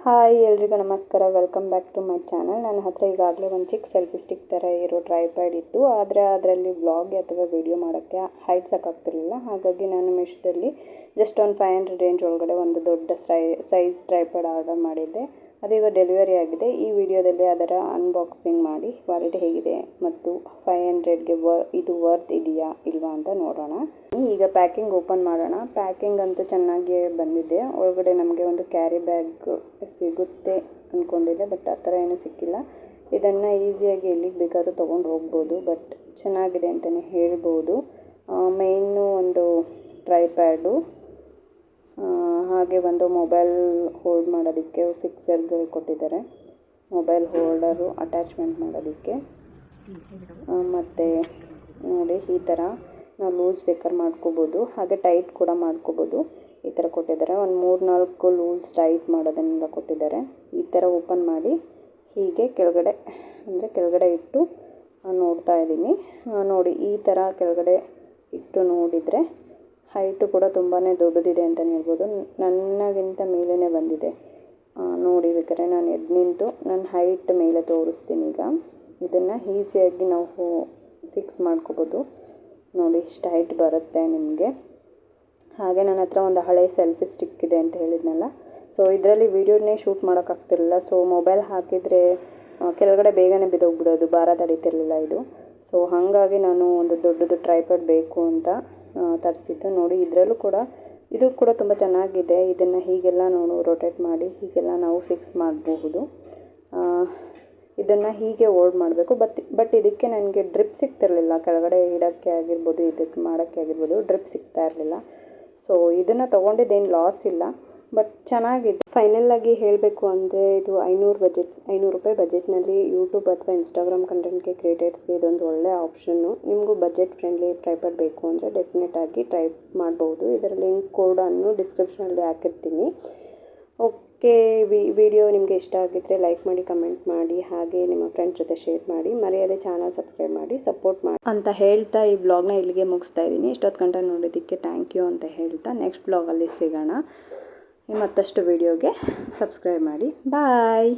Hi ಎಲ್ರಿಗೂ ನಮಸ್ಕಾರ, welcome back to my channel. ನನ್ನ ಹತ್ರ ಈಗಾಗಲೇ ಒಂದು ಚಿಕ್ಕ ಸೆಲ್ಫಿ ಸ್ಟಿಕ್ ಥರ ಇರೋ ಟ್ರೈಪ್ಯಾಡ್ ಇತ್ತು. ಆದರೆ ಅದರಲ್ಲಿ ವ್ಲಾಗ್ ಅಥವಾ ವಿಡಿಯೋ ಮಾಡೋಕ್ಕೆ ಹೈಟ್ ಸಾಕಾಗ್ತಿರಲಿಲ್ಲ. ಹಾಗಾಗಿ ನಾನು ಮಿಶೋದಲ್ಲಿ ಜಸ್ಟ್ ಒಂದು 500 ರೇಂಜ್ ಒಳಗಡೆ ಒಂದು ದೊಡ್ಡ ಸೈಜ್ ಟ್ರೈಪ್ಯಾಡ್ ಆರ್ಡರ್ ಮಾಡಿದ್ದೆ. ಅದೀಗ ಡೆಲಿವರಿ ಆಗಿದೆ. ಈ ವಿಡಿಯೋದಲ್ಲಿ ಅದರ ಅನ್ಬಾಕ್ಸಿಂಗ್ ಮಾಡಿ ಕ್ವಾಲಿಟಿ ಹೇಗಿದೆ ಮತ್ತು 500ಗೆ ಇದು ವರ್ತ್ ಇದೆಯಾ ಇಲ್ವಾ ಅಂತ ನೋಡೋಣ. ಈಗ ಪ್ಯಾಕಿಂಗ್ ಓಪನ್ ಮಾಡೋಣ. ಪ್ಯಾಕಿಂಗ್ ಅಂತೂ ಚೆನ್ನಾಗಿಯೇ ಬಂದಿದೆ. ಒಳಗಡೆ ನಮಗೆ ಒಂದು ಕ್ಯಾರಿ ಬ್ಯಾಗ್ ಸಿಗುತ್ತೆ ಅಂದ್ಕೊಂಡಿದ್ದೆ, ಬಟ್ ಆ ಥರ ಏನೂ ಸಿಕ್ಕಿಲ್ಲ. ಇದನ್ನು ಈಸಿಯಾಗಿ ಎಲ್ಲಿಗೆ ಬೇಕಾದ್ರೂ ತೊಗೊಂಡು ಹೋಗ್ಬೋದು, ಬಟ್ ಚೆನ್ನಾಗಿದೆ ಅಂತಲೇ ಹೇಳ್ಬೋದು. ಮೇಯ್ನು ಒಂದು ಟ್ರೈಪ್ಯಾಡು, ಹಾಗೆ ಒಂದು ಮೊಬೈಲ್ ಹೋಲ್ಡ್ ಮಾಡೋದಕ್ಕೆ ಫಿಕ್ಸರ್ಗಳು ಕೊಟ್ಟಿದ್ದಾರೆ. ಮೊಬೈಲ್ ಹೋಲ್ಡರು ಅಟ್ಯಾಚ್ಮೆಂಟ್ ಮಾಡೋದಕ್ಕೆ. ಮತ್ತು ನೋಡಿ ಈ ಥರ ನಾವು ಲೂಸ್ ಬೇಕಾದ್ರೆ ಮಾಡ್ಕೋಬೋದು, ಹಾಗೆ ಟೈಟ್ ಕೂಡ ಮಾಡ್ಕೋಬೋದು. ಈ ಥರ ಕೊಟ್ಟಿದ್ದಾರೆ. ಒಂದು 3-4 ಲೂಸ್ ಟೈಟ್ ಮಾಡೋದನ್ನೆಲ್ಲ ಕೊಟ್ಟಿದ್ದಾರೆ. ಈ ಥರ ಓಪನ್ ಮಾಡಿ ಹೀಗೆ ಕೆಳಗಡೆ ಇಟ್ಟು ನೋಡ್ತಾ ಇದ್ದೀನಿ. ನೋಡಿ ಈ ಥರ ಕೆಳಗಡೆ ಇಟ್ಟು ನೋಡಿದರೆ ಹೈಟು ಕೂಡ ತುಂಬಾ ದೊಡ್ಡದಿದೆ ಅಂತಲೇ ಹೇಳ್ಬೋದು. ನನ್ನಗಿಂತ ಮೇಲೇ ಬಂದಿದೆ. ನೋಡಿ ಬೇಕಾದ್ರೆ ನಾನು ಎದ್ದು ನಿಂತು ನನ್ನ ಹೈಟ್ ಮೇಲೆ ತೋರಿಸ್ತೀನಿ. ಈಗ ಇದನ್ನು ಈಸಿಯಾಗಿ ನಾವು ಫಿಕ್ಸ್ ಮಾಡ್ಕೋಬೋದು. ನೋಡಿ ಇಷ್ಟು ಹೈಟ್ ಬರುತ್ತೆ ನಿಮಗೆ. ಹಾಗೆ ನನ್ನ ಹತ್ರ ಒಂದು ಹಳೆ ಸೆಲ್ಫಿ ಸ್ಟಿಕ್ ಇದೆ ಅಂತ ಹೇಳಿದ್ನಲ್ಲ, ಸೊ ಇದರಲ್ಲಿ ವೀಡಿಯೋನೇ ಶೂಟ್ ಮಾಡೋಕ್ಕಾಗ್ತಿರಲಿಲ್ಲ. ಸೊ ಮೊಬೈಲ್ ಹಾಕಿದರೆ ಕೆಳಗಡೆ ಬೇಗನೆ ಬಿದ್ದೋಗ್ಬಿಡೋದು, ಭಾರ ತಡೀತಿರಲಿಲ್ಲ ಇದು. ಸೊ ಹಾಗಾಗಿ ನಾನು ಒಂದು ದೊಡ್ಡದು ಟ್ರೈಪ್ಯಾಡ್ ಬೇಕು ಅಂತ ತರಿಸಿದ್ದು. ನೋಡಿ ಇದರಲ್ಲೂ ಕೂಡ ಇದು ಕೂಡ ತುಂಬ ಚೆನ್ನಾಗಿದೆ. ಇದನ್ನು ಹೀಗೆಲ್ಲ ರೊಟೇಟ್ ಮಾಡಿ ಹೀಗೆಲ್ಲ ನಾವು ಫಿಕ್ಸ್ ಮಾಡಬಹುದು. ಇದನ್ನು ಹೀಗೆ ಹೋಲ್ಡ್ ಮಾಡಬೇಕು. ಬಟ್ ಇದಕ್ಕೆ ನನಗೆ ಡ್ರಿಪ್ ಸಿಗ್ತಿರಲಿಲ್ಲ. ಕೆಳಗಡೆ ಇಡೋಕ್ಕೆ ಆಗಿರ್ಬೋದು, ಇದಕ್ಕೆ ಮಾಡೋಕ್ಕೆ ಆಗಿರ್ಬೋದು, ಡ್ರಿಪ್ ಸಿಗ್ತಾ ಇರಲಿಲ್ಲ. ಸೊ ಇದನ್ನು ತೊಗೊಂಡಿದ್ದೇನು ಲಾಸ್ ಇಲ್ಲ, ಬಟ್ ಚೆನ್ನಾಗಿದೆ. ಫೈನಲಾಗಿ ಹೇಳಬೇಕು ಅಂದರೆ ಇದು 500 ರೂಪಾಯಿ ಬಜೆಟ್ನಲ್ಲಿ ಯೂಟ್ಯೂಬ್ ಅಥವಾ ಇನ್ಸ್ಟಾಗ್ರಾಮ್ ಕಂಟೆಂಟ್ಗೆ ಕ್ರಿಯೇಟರ್ಸ್ಗೆ ಇದೊಂದು ಒಳ್ಳೆಯ ಆಪ್ಷನ್ನು. ನಿಮಗೂ ಬಜೆಟ್ ಫ್ರೆಂಡ್ಲಿ ಟ್ರೈಪ್ಯಾಡ್ ಬೇಕು ಅಂದರೆ ಡೆಫಿನೆಟಾಗಿ ಟ್ರೈ ಮಾಡ್ಬೋದು. ಇದರ ಲಿಂಕ್ ಕೋಡನ್ನು ಡಿಸ್ಕ್ರಿಪ್ಷನಲ್ಲಿ ಹಾಕಿರ್ತೀನಿ. ಓಕೆ, ವಿಡಿಯೋ ನಿಮಗೆ ಇಷ್ಟ ಆಗಿದ್ದರೆ ಲೈಕ್ ಮಾಡಿ, ಕಮೆಂಟ್ ಮಾಡಿ, ಹಾಗೆ ನಿಮ್ಮ ಫ್ರೆಂಡ್ಸ್ ಜೊತೆ ಶೇರ್ ಮಾಡಿ. ಮರೆಯದೆ ಚಾನಲ್ ಸಬ್ಸ್ಕ್ರೈಬ್ ಮಾಡಿ ಸಪೋರ್ಟ್ ಮಾಡಿ ಅಂತ ಹೇಳ್ತಾ ಈ ಬ್ಲಾಗ್ನ ಇಲ್ಲಿಗೆ ಮುಗಿಸ್ತಾ ಇದ್ದೀನಿ. ಇಷ್ಟೊತ್ತು ಗಂಟೆ ನೋಡೋದಕ್ಕೆ ಥ್ಯಾಂಕ್ ಯು ಅಂತ ಹೇಳ್ತಾ ನೆಕ್ಸ್ಟ್ ಬ್ಲಾಗಲ್ಲಿ ಸಿಗೋಣ. ಮತ್ತಷ್ಟು ವಿಡಿಯೋಗೆ ಸಬ್ಸ್ಕ್ರೈಬ್ ಮಾಡಿ. ಬಾಯ್.